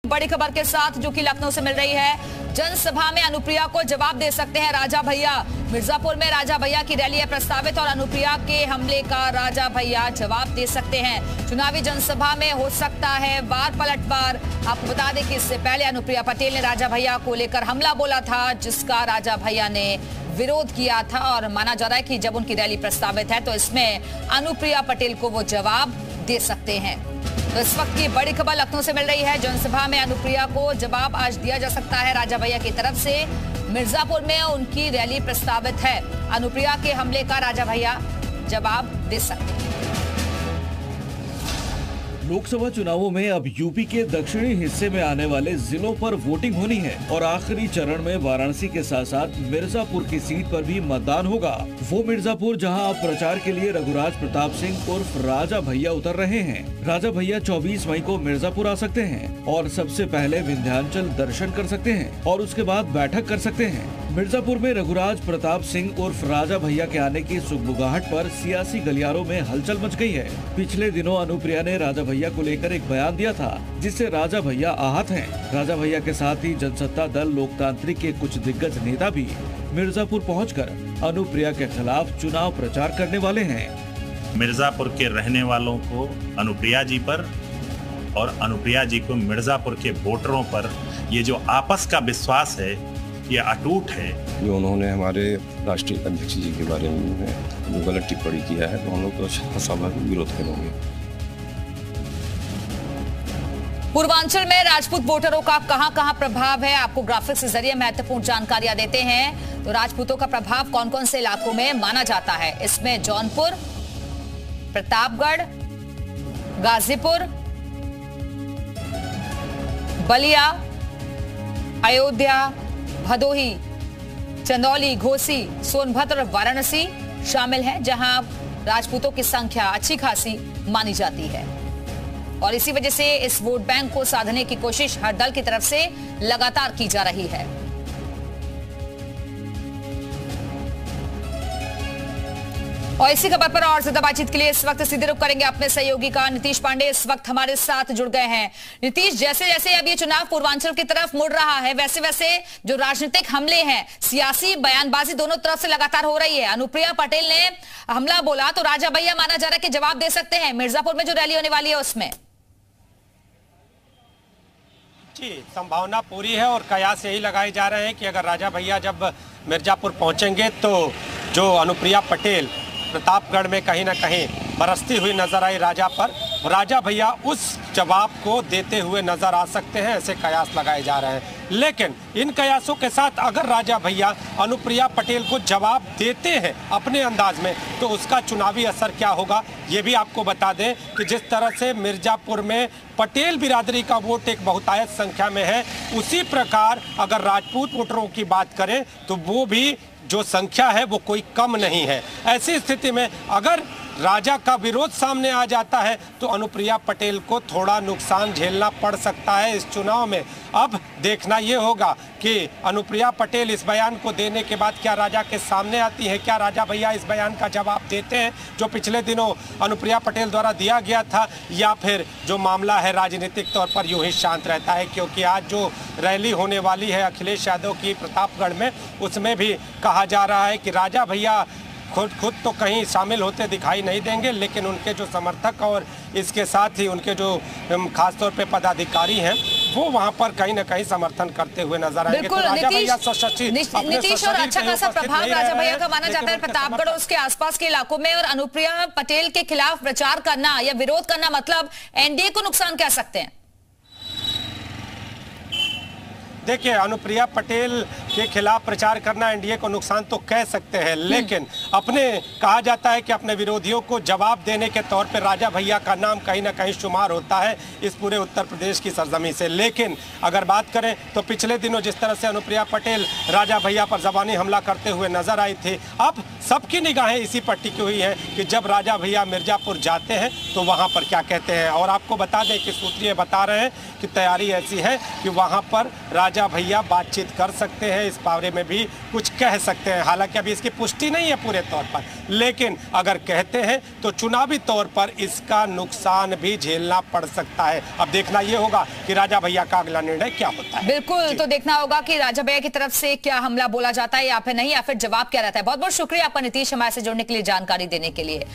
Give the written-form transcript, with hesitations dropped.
बड़ी खबर के साथ जो कि लखनऊ से मिल रही है। जनसभा में अनुप्रिया को जवाब दे सकते हैं राजा भैया। मिर्जापुर में राजा भैया की रैली है प्रस्तावित और अनुप्रिया के हमले का राजा भैया जवाब दे सकते हैं। चुनावी जनसभा में हो सकता है वार पलटवार। आपको बता दें कि इससे पहले अनुप्रिया पटेल ने राजा भैया को लेकर हमला बोला था, जिसका राजा भैया ने विरोध किया था और माना जा रहा है कि जब उनकी रैली प्रस्तावित है तो इसमें अनुप्रिया पटेल को वो जवाब दे सकते हैं। तो इस वक्त की बड़ी खबर लखनऊ से मिल रही है। जनसभा में अनुप्रिया को जवाब आज दिया जा सकता है राजा भैया की तरफ से। मिर्जापुर में उनकी रैली प्रस्तावित है। अनुप्रिया के हमले का राजा भैया जवाब दे सकते हैं। लोकसभा चुनावों में अब यूपी के दक्षिणी हिस्से में आने वाले जिलों पर वोटिंग होनी है और आखिरी चरण में वाराणसी के साथ साथ मिर्जापुर की सीट पर भी मतदान होगा। वो मिर्जापुर जहां अब प्रचार के लिए रघुराज प्रताप सिंह उर्फ राजा भैया उतर रहे हैं। राजा भैया 24 मई को मिर्जापुर आ सकते हैं और सबसे पहले विंध्याचल दर्शन कर सकते हैं और उसके बाद बैठक कर सकते हैं। मिर्जापुर में रघुराज प्रताप सिंह उर्फ राजा भैया के आने की सुगबुगाहट पर सियासी गलियारों में हलचल मच गई है। पिछले दिनों अनुप्रिया ने राजा भैया को लेकर एक बयान दिया था, जिससे राजा भैया आहत हैं। राजा भैया के साथ ही जनसत्ता दल लोकतांत्रिक के कुछ दिग्गज नेता भी मिर्जापुर पहुंचकर अनुप्रिया के खिलाफ चुनाव प्रचार करने वाले हैं। मिर्जापुर के रहने वालों को अनुप्रिया जी पर और अनुप्रिया जी को मिर्जापुर के वोटरों पर ये जो आपस का विश्वास है, ये अटूट है। जो उन्होंने हमारे राष्ट्रीय अध्यक्ष जी के बारे में जो गलत टिप्पणी किया है, तो हम लोग तो स्वाभाविक विरोध करेंगे। पूर्वांचल में राजपूत वोटरों का कहां-कहां प्रभाव है, आपको ग्राफिक्स के जरिए महत्वपूर्ण जानकारियां देते हैं। तो राजपूतों का प्रभाव कौन-कौन से इलाकों में माना जाता है, इसमें जौनपुर, प्रतापगढ़, गाजीपुर, बलिया, अयोध्या, भदोही, चंदौली, घोसी, सोनभद्र और वाराणसी शामिल हैं, जहां राजपूतों की संख्या अच्छी खासी मानी जाती है और इसी वजह से इस वोट बैंक को साधने की कोशिश हर दल की तरफ से लगातार की जा रही है। और इसी खबर पर और ज्यादा बातचीत के लिए इस वक्त सीधे रुख करेंगे अपने सहयोगी का नीतीश पांडे इस वक्त हमारे साथ जुड़ गए हैं। नीतीश, जैसे जैसे अब ये चुनाव पूर्वांचल की तरफ मुड़ रहा है, वैसे वैसे जो राजनीतिक हमले हैं, सियासी बयानबाजी दोनों तरफ से लगातार हो रही है। अनुप्रिया पटेल ने हमला बोला तो राजा भैया माना जा रहा है कि जवाब दे सकते हैं। मिर्जापुर में जो रैली होने वाली है उसमें जी संभावना पूरी है और कयास यही लगाए जा रहे हैं कि अगर राजा भैया जब मिर्जापुर पहुंचेंगे तो जो अनुप्रिया पटेल प्रतापगढ़ में कहीं ना कहीं बरसती हुई नजर आई राजा पर, राजा भैया उस जवाब को देते हुए नजर आ सकते हैं, ऐसे कयास लगाए जा रहे हैं। लेकिन इन कयासों के साथ अगर राजा भैया अनुप्रिया पटेल को जवाब देते हैं अपने अंदाज में, तो उसका चुनावी असर क्या होगा ये भी आपको बता दें कि जिस तरह से मिर्जापुर में पटेल बिरादरी का वोट एक बहुतायत संख्या में है, उसी प्रकार अगर राजपूत वोटरों की बात करें तो वो भी जो संख्या है वो कोई कम नहीं है। ऐसी स्थिति में अगर राजा का विरोध सामने आ जाता है तो अनुप्रिया पटेल को थोड़ा नुकसान झेलना पड़ सकता है इस चुनाव में। अब देखना ये होगा कि अनुप्रिया पटेल इस बयान को देने के बाद क्या राजा के सामने आती है, क्या राजा भैया इस बयान का जवाब देते हैं जो पिछले दिनों अनुप्रिया पटेल द्वारा दिया गया था, या फिर जो मामला है राजनीतिक तौर पर यूं ही शांत रहता है। क्योंकि आज जो रैली होने वाली है अखिलेश यादव की प्रतापगढ़ में, उसमें भी कहा जा रहा है कि राजा भैया खुद तो कहीं शामिल होते दिखाई नहीं देंगे, लेकिन उनके जो समर्थक और इसके साथ ही उनके जो खासतौर पे पदाधिकारी हैं वो वहां पर कहीं ना कहीं समर्थन करते हुए नजर आएंगे। तो राजा भैया नीतीश और अच्छा खासा प्रभाव राजा भैया का माना जाता है प्रतापगढ़ और उसके आसपास के इलाकों में, और अनुप्रिया पटेल के खिलाफ प्रचार करना या विरोध करना मतलब एनडीए को नुकसान कह सकते हैं। देखिए, अनुप्रिया पटेल के खिलाफ प्रचार करना एनडीए को नुकसान तो कह सकते हैं, लेकिन अपने कहा जाता है कि अपने विरोधियों को जवाब देने के तौर पर राजा भैया का नाम कहीं ना कहीं शुमार होता है इस पूरे उत्तर प्रदेश की सरजमी से। लेकिन अगर बात करें तो पिछले दिनों जिस तरह से अनुप्रिया पटेल राजा भैया पर जबानी हमला करते हुए नजर आई थी, अब सबकी निगाहें इसी पर टिकी हुई हैं कि जब राजा भैया मिर्जापुर जाते हैं तो वहाँ पर क्या कहते हैं। और आपको बता दें कि सूत्रीय बता रहे हैं कि तैयारी ऐसी है कि वहाँ पर राजा राजा भैया बातचीत कर सकते हैं, इस बारे में भी कुछ कह सकते हैं। हालांकि अभी इसकी पुष्टि नहीं है पूरे तौर पर, लेकिन अगर कहते हैं तो चुनावी तौर पर इसका नुकसान भी झेलना पड़ सकता है। अब देखना यह होगा कि राजा भैया का अगला निर्णय क्या होता है। बिल्कुल, तो देखना होगा कि राजा भैया की तरफ से क्या हमला बोला जाता है या फिर नहीं, या फिर जवाब क्या रहता है। बहुत बहुत शुक्रिया आपका नीतीश, हमारे से जुड़ने के लिए, जानकारी देने के लिए।